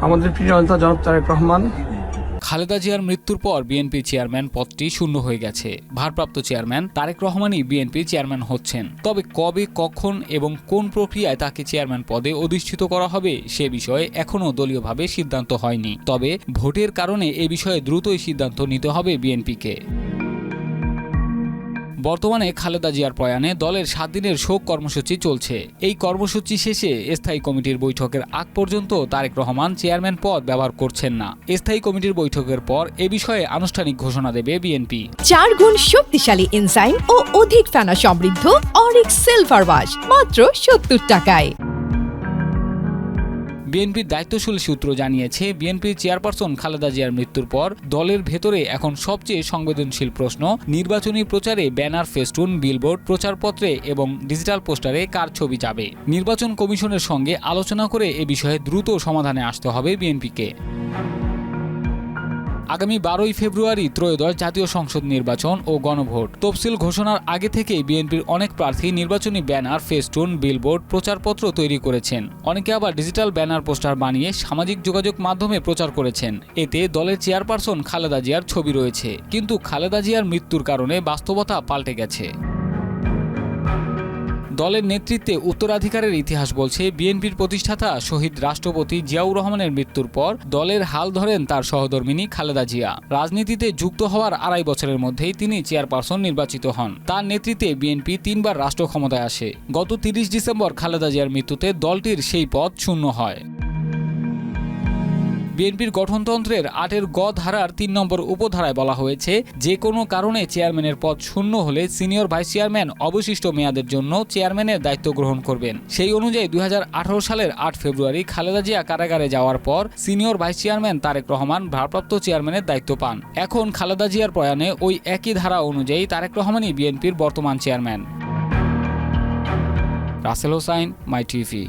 আমাদের প্রিয় নেতা জনাব তারেক রহমান। খালেদা জিয়ার মৃত্যুর পর বিএনপি চেয়ারম্যান পদটি শূন্য হয়ে গেছে। ভারপ্রাপ্ত চেয়ারম্যান তারেক রহমানই বিএনপি চেয়ারম্যান হচ্ছেন। তবে কবে, কখন এবং কোন প্রক্রিয়ায় তাকে চেয়ারম্যান পদে অধিষ্ঠিত করা হবে সে বিষয়ে এখনও দলীয়ভাবে সিদ্ধান্ত হয়নি। তবে ভোটের কারণে এ বিষয়ে দ্রুতই সিদ্ধান্ত নিতে হবে বিএনপিকে। বর্তমানে খালেদা জিয়ার প্রয়াণে দলের 7 দিনের শোক কর্মসূচি চলছে। এই কর্মসূচি শেষে স্থায়ী কমিটির বৈঠকের আগ পর্যন্ত তারেক রহমান চেয়ারম্যান পদ ব্যবহার করছেন না। স্থায়ী কমিটির বৈঠকের পর এ বিষয়ে আনুষ্ঠানিক ঘোষণা দেবে বিএনপি। 4 গুণ শক্তিশালী এনজাইম ও অধিক ফেনা সমৃদ্ধ অরিক সিলভার ওয়াশ মাত্র 70 টাকায়। বিএনপির দায়িত্বশীল সূত্র জানিয়েছে, বিএনপির চেয়ারপারসন খালেদা জিয়ার মৃত্যুর পর দলের ভেতরে এখন সবচেয়ে সংবেদনশীল প্রশ্ন নির্বাচনী প্রচারে ব্যানার, ফেস্টুন, বিলবোর্ড, প্রচারপত্রে এবং ডিজিটাল পোস্টারে কার ছবি যাবে। নির্বাচন কমিশনের সঙ্গে আলোচনা করে এ বিষয়ে দ্রুত সমাধানে আসতে হবে বিএনপিকে। আগামী 12ই ফেব্রুয়ারি ত্রয়োদশ জাতীয় সংসদ নির্বাচন ও গণভোট। তফসিল ঘোষণার আগে থেকেই বিএনপির অনেক প্রার্থী নির্বাচনী ব্যানার, ফেস্টুন, বিলবোর্ড, প্রচারপত্র তৈরি করেছেন। অনেকে আবার ডিজিটাল ব্যানার, পোস্টার বানিয়ে সামাজিক যোগাযোগ মাধ্যমে প্রচার করেছেন। এতে দলের চেয়ারপারসন খালেদা জিয়ার ছবি রয়েছে। কিন্তু খালেদা জিয়ার মৃত্যুর কারণে বাস্তবতা পাল্টে গেছে। দলের নেতৃত্বে উত্তরাধিকারের ইতিহাস বলছে, বিএনপির প্রতিষ্ঠাতা শহীদ রাষ্ট্রপতি জিয়াউর রহমানের মৃত্যুর পর দলের হাল ধরেন তার সহধর্মিণী খালেদা জিয়া। রাজনীতিতে যুক্ত হওয়ার 2.5 বছরের মধ্যেই তিনি চেয়ারপারসন নির্বাচিত হন। তার নেতৃত্বে বিএনপি 3 বার রাষ্ট্র ক্ষমতায় আসে। গত 30 ডিসেম্বর খালেদা জিয়ার মৃত্যুতে দলটির সেই পদ শূন্য হয়। বিএনপির গঠনতন্ত্রের 8 গ ধারার 3 নম্বর উপধারায় বলা হয়েছে, যে কোনো কারণে চেয়ারম্যানের পদ শূন্য হলে সিনিয়র ভাইস চেয়ারম্যান অবশিষ্ট মেয়াদের জন্য চেয়ারম্যানের দায়িত্ব গ্রহণ করবেন। সেই অনুযায়ী 2018 সালের 8 ফেব্রুয়ারি খালেদা জিয়া কারাগারে যাওয়ার পর senior vice chairman Tarek Rahman ভারপ্রাপ্ত চেয়ারম্যানের দায়িত্ব পান। এখন খালেদা জিয়ার প্রয়াণে ওই একই ধারা অনুযায়ী তারেক রহমানই বিএনপির বর্তমান চেয়ারম্যান। রাসেল হোসাইন, মাই টিভি।